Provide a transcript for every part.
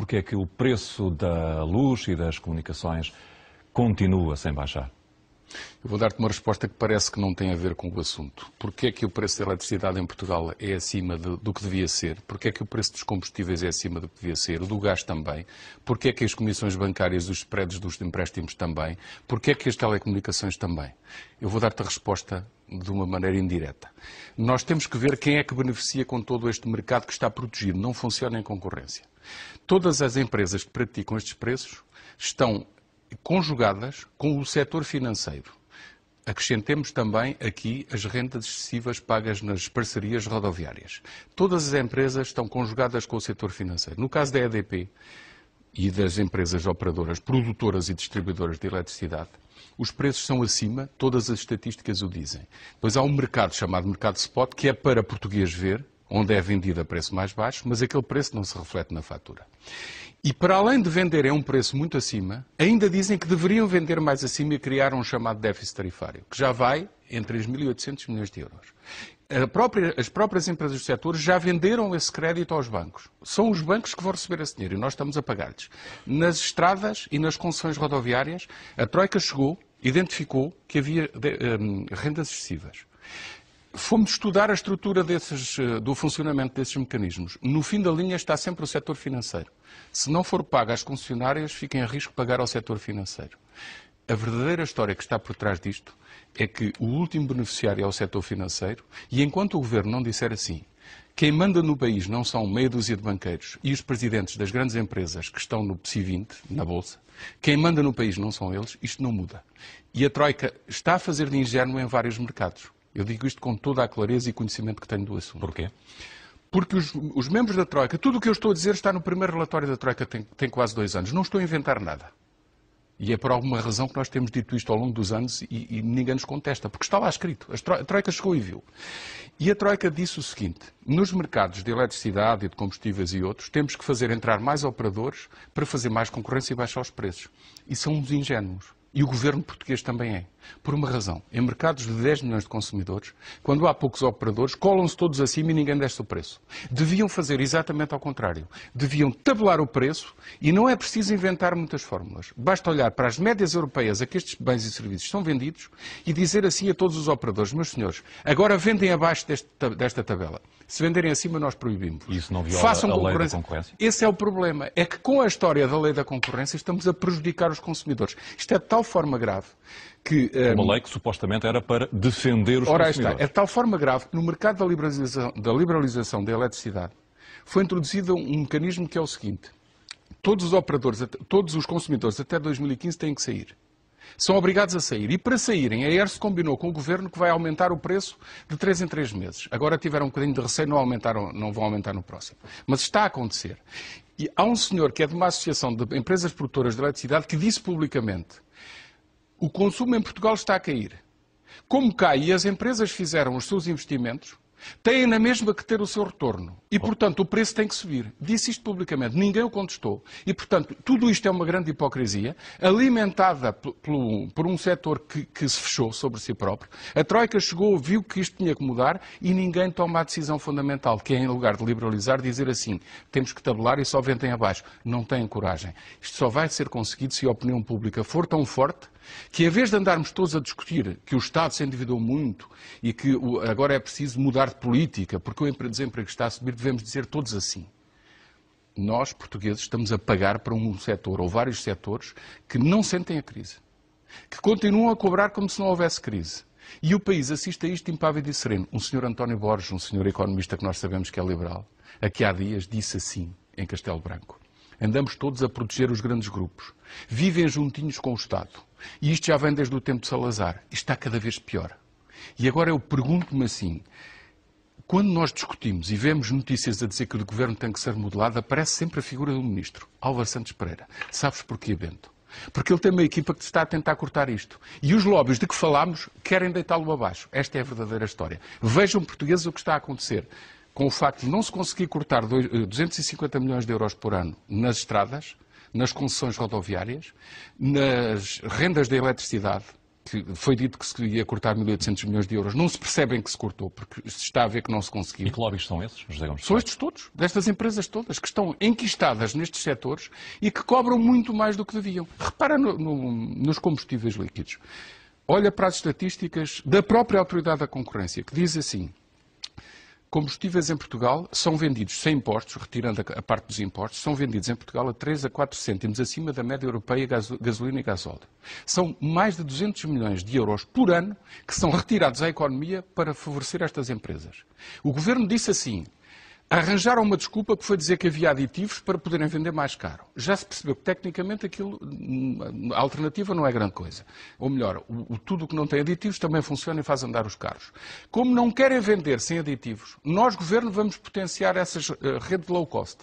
porque é que o preço da luz e das comunicações continua sem baixar? Eu vou dar-te uma resposta que parece que não tem a ver com o assunto. Porquê é que o preço da eletricidade em Portugal é acima do que devia ser? Porquê é que o preço dos combustíveis é acima do que devia ser? O do gás também? Porquê é que as comissões bancárias, os spreads dos empréstimos também? Porquê é que as telecomunicações também? Eu vou dar-te a resposta de uma maneira indireta. Nós temos que ver quem é que beneficia com todo este mercado que está protegido. Não funciona em concorrência. Todas as empresas que praticam estes preços estão conjugadas com o setor financeiro. Acrescentemos também aqui as rendas excessivas pagas nas parcerias rodoviárias. Todas as empresas estão conjugadas com o setor financeiro. No caso da EDP e das empresas operadoras, produtoras e distribuidoras de eletricidade, os preços são acima, todas as estatísticas o dizem. Depois há um mercado chamado mercado spot, que é para português ver, onde é vendido a preço mais baixo, mas aquele preço não se reflete na fatura. E para além de venderem a um preço muito acima, ainda dizem que deveriam vender mais acima e criar um chamado déficit tarifário, que já vai em 3.800 milhões de euros. As próprias empresas do setor já venderam esse crédito aos bancos. São os bancos que vão receber esse dinheiro e nós estamos a pagar-lhes. Nas estradas e nas concessões rodoviárias, a Troika chegou, identificou que havia rendas excessivas. Fomos estudar a estrutura do funcionamento desses mecanismos. No fim da linha está sempre o setor financeiro. Se não for pago às concessionárias, fiquem a risco de pagar ao setor financeiro. A verdadeira história que está por trás disto é que o último beneficiário é o setor financeiro e enquanto o Governo não disser assim, quem manda no país não são meia dúzia de banqueiros e os presidentes das grandes empresas que estão no PSI 20, na Bolsa, quem manda no país não são eles, isto não muda. E a Troika está a fazer de ingênuo em vários mercados. Eu digo isto com toda a clareza e conhecimento que tenho do assunto. Porquê? Porque os membros da Troika, tudo o que eu estou a dizer está no primeiro relatório da Troika, tem quase 2 anos. Não estou a inventar nada. E é por alguma razão que nós temos dito isto ao longo dos anos e ninguém nos contesta, porque está lá escrito. A Troika chegou e viu. E a Troika disse o seguinte: nos mercados de eletricidade e de combustíveis e outros, temos que fazer entrar mais operadores para fazer mais concorrência e baixar os preços. E são uns ingênuos. E o governo português também é. Por uma razão. Em mercados de 10 milhões de consumidores, quando há poucos operadores, colam-se todos acima e ninguém desce o preço. Deviam fazer exatamente ao contrário. Deviam tabelar o preço e não é preciso inventar muitas fórmulas. Basta olhar para as médias europeias a que estes bens e serviços são vendidos e dizer assim a todos os operadores: meus senhores, agora vendem abaixo desta tabela. Se venderem acima, nós proibimos. Isso não viola a lei da concorrência? Esse é o problema. É que com a história da lei da concorrência estamos a prejudicar os consumidores. Isto é de tal forma grave que... Uma lei que supostamente era para defender os consumidores. Ora, está. É de tal forma grave que no mercado da liberalização da eletricidade foi introduzido um mecanismo que é o seguinte: todos os operadores, todos os consumidores até 2015 têm que sair. São obrigados a sair. E para saírem, a ERSE combinou com o Governo que vai aumentar o preço de 3 em 3 meses. Agora tiveram um bocadinho de receio, não vão aumentar no próximo. Mas está a acontecer. E há um senhor que é de uma associação de empresas produtoras de eletricidade que disse publicamente: o consumo em Portugal está a cair. Como cai e as empresas fizeram os seus investimentos, têm na mesma que ter o seu retorno. E, portanto, o preço tem que subir. Disse isto publicamente. Ninguém o contestou. E, portanto, tudo isto é uma grande hipocrisia, alimentada por um setor que se fechou sobre si próprio. A Troika chegou, viu que isto tinha que mudar e ninguém toma a decisão fundamental, que é, em lugar de liberalizar, dizer assim: temos que tabelar e só vendem abaixo. Não têm coragem. Isto só vai ser conseguido se a opinião pública for tão forte que, em vez de andarmos todos a discutir que o Estado se endividou muito e que agora é preciso mudar de política porque o desemprego está a subir, devemos dizer todos assim: nós, portugueses, estamos a pagar para um setor ou vários setores que não sentem a crise, que continuam a cobrar como se não houvesse crise. E o país assiste a isto impávido e sereno. Um senhor António Borges, um senhor economista que nós sabemos que é liberal, aqui há dias disse assim, em Castelo Branco: andamos todos a proteger os grandes grupos. Vivem juntinhos com o Estado. E isto já vem desde o tempo de Salazar. Isto está cada vez pior. E agora eu pergunto-me assim: quando nós discutimos e vemos notícias a dizer que o governo tem que ser modelado, aparece sempre a figura do ministro, Álvaro Santos Pereira. Sabes porquê, Bento? Porque ele tem uma equipa que está a tentar cortar isto. E os lobbies de que falámos querem deitá-lo abaixo. Esta é a verdadeira história. Vejam, portugueses, o que está a acontecer com o facto de não se conseguir cortar 250 milhões de euros por ano nas estradas, nas concessões rodoviárias, nas rendas da eletricidade, que foi dito que se ia cortar 1.800 milhões de euros. Não se percebem que se cortou, porque se está a ver que não se conseguiu. E que lobbies são esses, José Gomes? São estes todos, destas empresas todas, que estão enquistadas nestes setores e que cobram muito mais do que deviam. Repara nos combustíveis líquidos. Olha para as estatísticas da própria Autoridade da Concorrência, que diz assim: combustíveis em Portugal são vendidos sem impostos, retirando a parte dos impostos, são vendidos em Portugal a 3 a 4 cêntimos acima da média europeia gasolina e gasóleo. São mais de 200 milhões de euros por ano que são retirados à economia para favorecer estas empresas. O Governo disse assim: arranjaram uma desculpa que foi dizer que havia aditivos para poderem vender mais caro. Já se percebeu que tecnicamente a alternativa não é grande coisa. Ou melhor, tudo o que não tem aditivos também funciona e faz andar os carros. Como não querem vender sem aditivos, nós, Governo, vamos potenciar essa rede de low cost.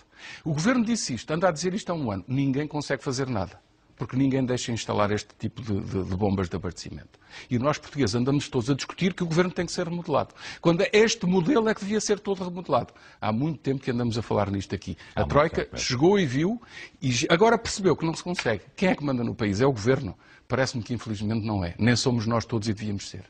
O Governo disse isto, anda a dizer isto há um ano. Ninguém consegue fazer nada, porque ninguém deixa instalar este tipo de bombas de abastecimento. E nós, portugueses, andamos todos a discutir que o Governo tem que ser remodelado, quando este modelo é que devia ser todo remodelado. Há muito tempo que andamos a falar nisto aqui. A Troika chegou e viu, e agora percebeu que não se consegue. Quem é que manda no país? É o Governo? Parece-me que, infelizmente, não é. Nem somos nós todos e devíamos ser.